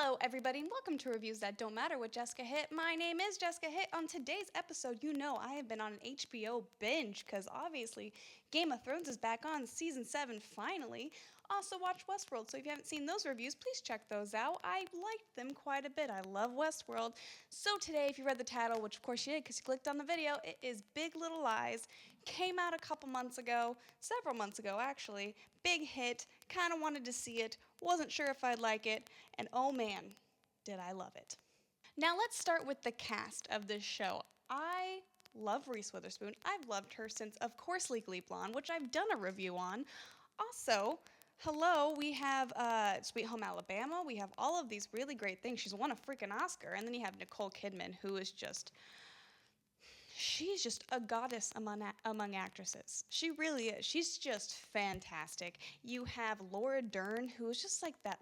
Hello, everybody, and welcome to Reviews That Don't Matter with Jessica Hitt. My name is Jessica Hitt. On today's episode, you know I have been on an HBO binge because obviously Game of Thrones is back on season 7 finally. Also, watch Westworld, so if you haven't seen those reviews, please check those out. I liked them quite a bit. I love Westworld. So today, if you read the title, which of course you did because you clicked on the video, it is Big Little Lies. Came out a couple months ago, several months ago actually. Big hit, kind of wanted to see it, wasn't sure if I'd like it, and oh man, did I love it. Now let's start with the cast of this show. I love Reese Witherspoon. I've loved her since, of course, Legally Blonde, which I've done a review on. Also, hello, we have Sweet Home Alabama. We have all of these really great things. She's won a freaking Oscar. And then you have Nicole Kidman, who is just, she's just a goddess among actresses. She really is. She's just fantastic. You have Laura Dern, who is just like that,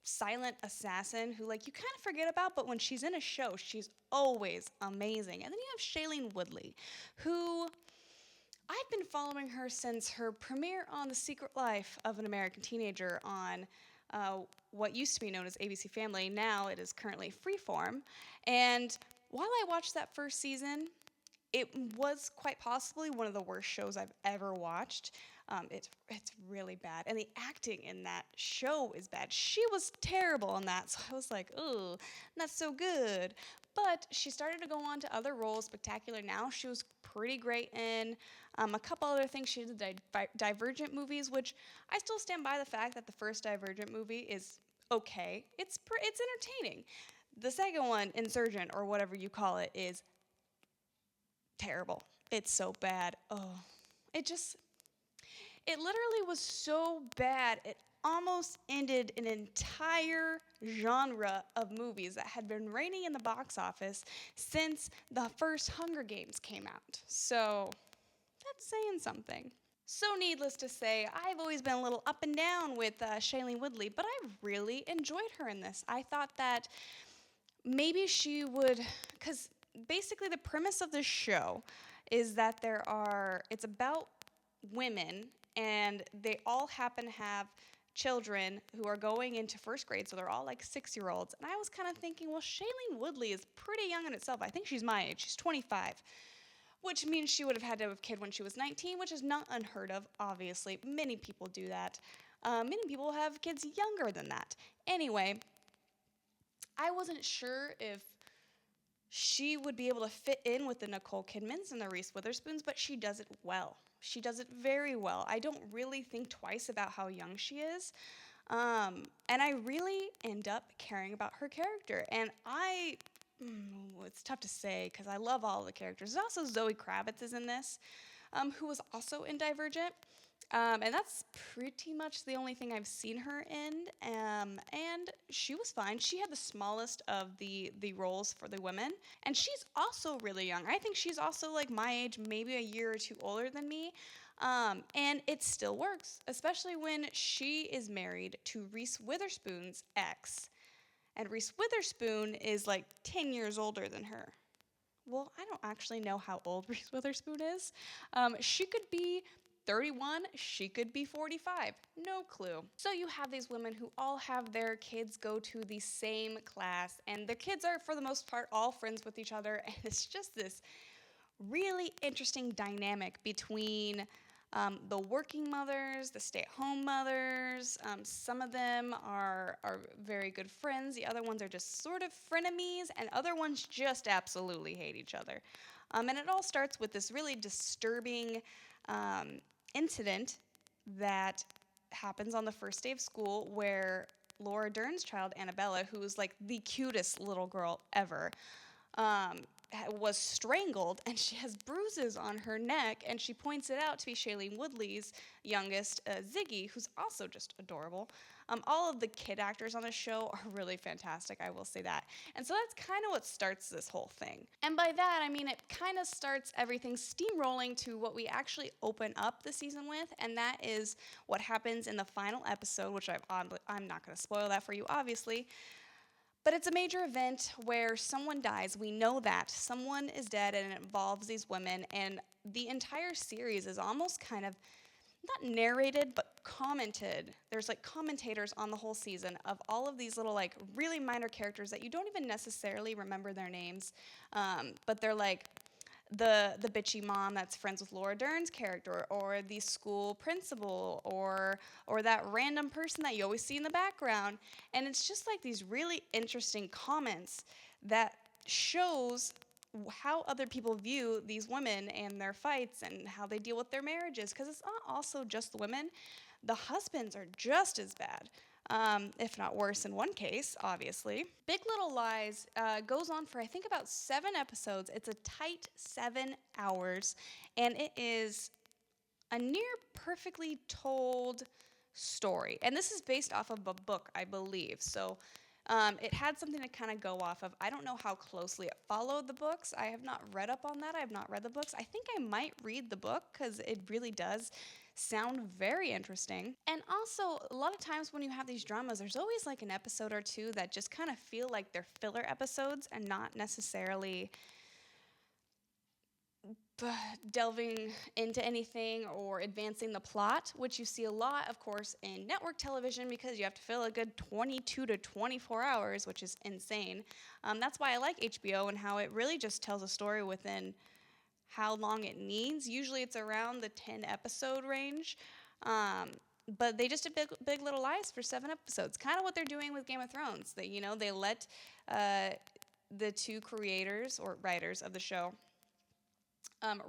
silent assassin who you kind of forget about, but when she's in a show, she's always amazing. And then you have Shailene Woodley, who I've been following her since her premiere on The Secret Life of an American Teenager on what used to be known as ABC Family. Now it is currently Freeform. And while I watched that first season, it was quite possibly one of the worst shows I've ever watched. It's really bad, and the acting in that show is bad. She was terrible in that, so I was like, ooh, not so good. But she started to go on to other roles. Spectacular Now, she was pretty great in. A couple other things, she did Divergent movies, which I still stand by the fact that the first Divergent movie is okay. It's entertaining. The second one, Insurgent, or whatever you call it, is terrible. It's so bad. Oh, it literally was so bad, it almost ended an entire genre of movies that had been reigning in the box office since the first Hunger Games came out. So, that's saying something. So needless to say, I've always been a little up and down with Shailene Woodley, but I really enjoyed her in this. I thought that maybe she would, because basically the premise of this show is that it's about women, and they all happen to have children who are going into first grade, so they're all like 6-year-olds. And I was kind of thinking, well, Shailene Woodley is pretty young in itself. I think she's my age. She's 25, which means she would have had to have a kid when she was 19, which is not unheard of, obviously. Many people do that. Many people have kids younger than that. Anyway, I wasn't sure if she would be able to fit in with the Nicole Kidmans and the Reese Witherspoons, but she does it well. She does it very well. I don't really think twice about how young she is. And I really end up caring about her character. And it's tough to say because I love all the characters. There's also Zoe Kravitz is in this, who was also in Divergent. And that's pretty much the only thing I've seen her in. And she was fine. She had the smallest of the roles for the women. And she's also really young. I think she's also like my age, maybe a year or two older than me. And it still works, especially when she is married to Reese Witherspoon's ex. And Reese Witherspoon is like 10 years older than her. Well, I don't actually know how old Reese Witherspoon is. She could be 31, she could be 45, no clue. So you have these women who all have their kids go to the same class, and their kids are, for the most part, all friends with each other, and it's just this really interesting dynamic between the working mothers, the stay-at-home mothers. Some of them are very good friends, the other ones are just sort of frenemies, and other ones just absolutely hate each other. And it all starts with this really disturbing incident that happens on the first day of school where Laura Dern's child, Annabella, who is like the cutest little girl ever, was strangled, and she has bruises on her neck, and she points it out to be Shailene Woodley's youngest, Ziggy, who's also just adorable. All of the kid actors on the show are really fantastic, I will say that. And so that's kind of what starts this whole thing. And by that, I mean it kind of starts everything steamrolling to what we actually open up the season with, and that is what happens in the final episode, which I'm not going to spoil that for you, obviously. But it's a major event where someone dies. We know that. Someone is dead, and it involves these women, and the entire series is almost kind of not narrated, but commented, there's like commentators on the whole season of all of these little like really minor characters that you don't even necessarily remember their names, but they're like the bitchy mom that's friends with Laura Dern's character, or the school principal, or that random person that you always see in the background. And it's just like these really interesting comments that shows how other people view these women and their fights and how they deal with their marriages, because it's not also just the women. The husbands are just as bad, if not worse in one case, obviously. Big Little Lies goes on for, I think, about 7 episodes. It's a tight 7 hours, and it is a near perfectly told story. And this is based off of a book, I believe. So it had something to kind of go off of. I don't know how closely it followed the books. I have not read up on that. I have not read the books. I think I might read the book because it really does sound very interesting. And also, a lot of times when you have these dramas, there's always like an episode or two that just kind of feel like they're filler episodes and not necessarily delving into anything or advancing the plot, which you see a lot, of course, in network television, because you have to fill a good 22 to 24 hours, which is insane. That's why I like HBO and how it really just tells a story within how long it needs. Usually it's around the 10 episode range. But they just did Big Little Lies for 7 episodes. Kind of what they're doing with Game of Thrones. They let the 2 creators or writers of the show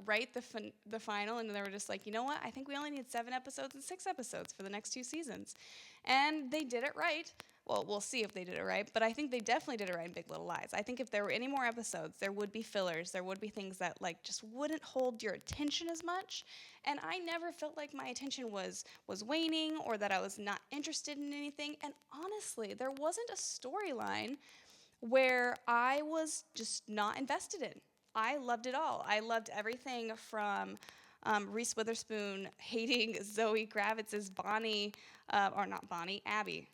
write the final, and they were just like, you know what? I think we only need 7 episodes and 6 episodes for the next 2 seasons. And they did it right. Well, we'll see if they did it right, but I think they definitely did it right in Big Little Lies. I think if there were any more episodes, there would be fillers. There would be things that like just wouldn't hold your attention as much. And I never felt like my attention was waning or that I was not interested in anything. And honestly, there wasn't a storyline where I was just not invested in. I loved it all. I loved everything from Reese Witherspoon hating Zoe Kravitz's Bonnie, or not Bonnie, Abby.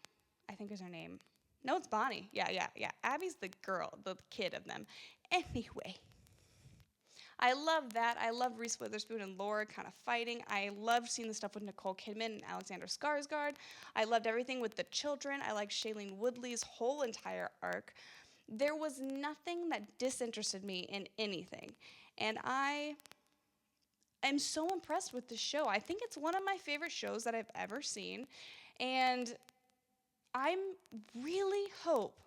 I think is her name. No, it's Bonnie. Yeah. Abby's the girl, the kid of them. Anyway, I love that. I love Reese Witherspoon and Laura kind of fighting. I loved seeing the stuff with Nicole Kidman and Alexander Skarsgård. I loved everything with the children. I liked Shailene Woodley's whole entire arc. There was nothing that disinterested me in anything. And I am so impressed with this show. I think it's one of my favorite shows that I've ever seen. And I really hope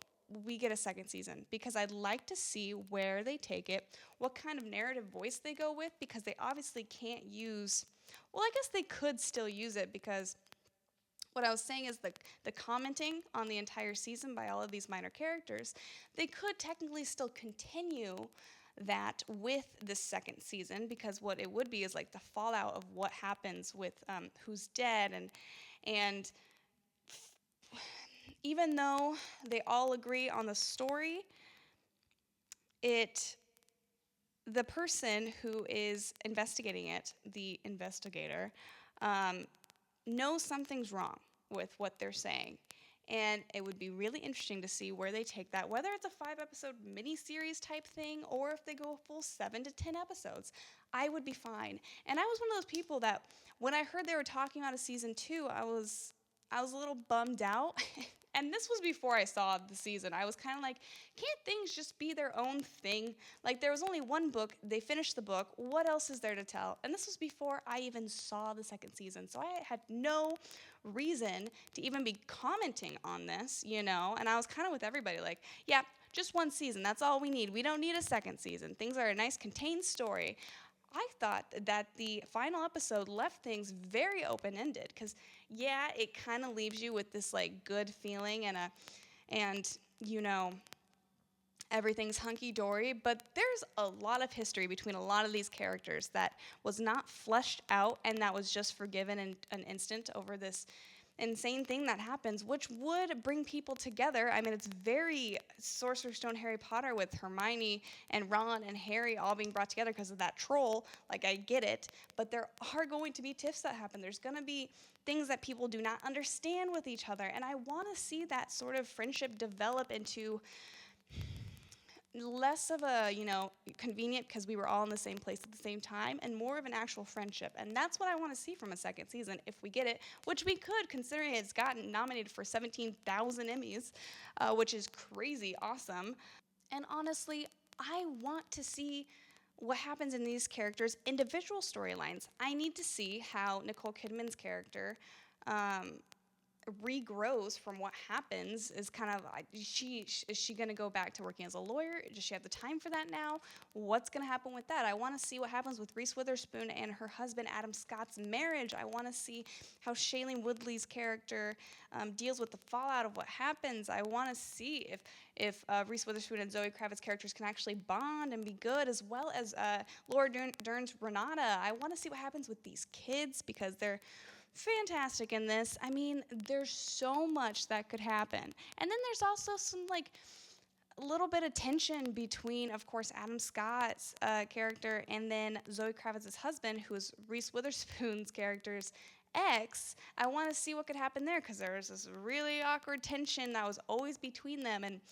we get a second season, because I'd like to see where they take it, what kind of narrative voice they go with, because they obviously can't use, well, I guess they could still use it, because what I was saying is the commenting on the entire season by all of these minor characters, they could technically still continue that with this second season, because what it would be is like the fallout of what happens with who's dead, and even though they all agree on the story, the person who is investigating it, the investigator, knows something's wrong with what they're saying. And it would be really interesting to see where they take that, whether it's a 5-episode mini-series type thing or if they go a full 7 to 10 episodes. I would be fine. And I was one of those people that when I heard they were talking about a season 2, I was a little bummed out. And this was before I saw the season. I was kind of like, can't things just be their own thing? Like, there was only one book. They finished the book. What else is there to tell? And this was before I even saw the second season. So I had no reason to even be commenting on this, And I was kind of with everybody like, yeah, just one season. That's all we need. We don't need a second season. Things are a nice contained story. I thought that the final episode left things very open-ended, because yeah, it kind of leaves you with this like good feeling and everything's hunky-dory, but there's a lot of history between a lot of these characters that was not fleshed out and that was just forgiven in an instant over this insane thing that happens, which would bring people together. I mean, it's very Sorcerer's Stone Harry Potter with Hermione and Ron and Harry all being brought together because of that troll. Like, I get it, but there are going to be tiffs that happen. There's going to be things that people do not understand with each other, and I want to see that sort of friendship develop into less of a, convenient because we were all in the same place at the same time, and more of an actual friendship. And that's what I want to see from a second season if we get it, which we could, considering it's gotten nominated for 17,000 Emmys, which is crazy awesome. And honestly, I want to see what happens in these characters' individual storylines. I need to see how Nicole Kidman's character um, regrows from what happens. Is kind of is she going to go back to working as a lawyer? Does she have the time for that now? What's going to happen with that? I want to see what happens with Reese Witherspoon and her husband Adam Scott's marriage. I want to see how Shailene Woodley's character deals with the fallout of what happens. I want to see if Reese Witherspoon and Zoe Kravitz's characters can actually bond and be good, as well as Laura Dern's Renata. I want to see what happens with these kids because they're fantastic in this. I mean, there's so much that could happen. And then there's also some like a little bit of tension between, of course, Adam Scott's character and then Zoe Kravitz's husband, who is Reese Witherspoon's character's ex. I want to see what could happen there because there was this really awkward tension that was always between them, and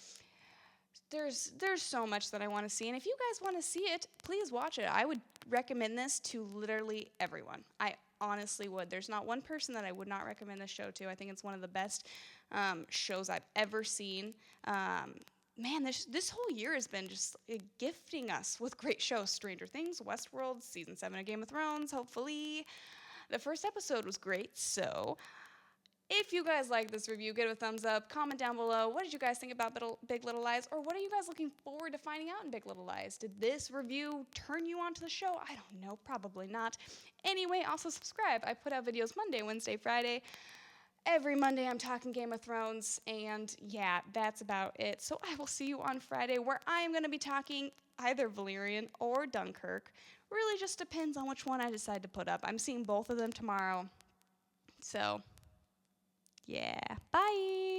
there's so much that I want to see. And if you guys want to see it, please watch it. I would recommend this to literally everyone. I honestly would. There's not one person that I would not recommend this show to. I think it's one of the best shows I've ever seen. Man, this whole year has been just gifting us with great shows. Stranger Things, Westworld, Season 7 of Game of Thrones, hopefully. The first episode was great, so if you guys like this review, give it a thumbs up. Comment down below. What did you guys think about Big Little Lies? Or what are you guys looking forward to finding out in Big Little Lies? Did this review turn you onto the show? I don't know. Probably not. Anyway, also subscribe. I put out videos Monday, Wednesday, Friday. Every Monday I'm talking Game of Thrones. And yeah, that's about it. So I will see you on Friday where I am going to be talking either Valerian or Dunkirk. Really just depends on which one I decide to put up. I'm seeing both of them tomorrow. So yeah, bye.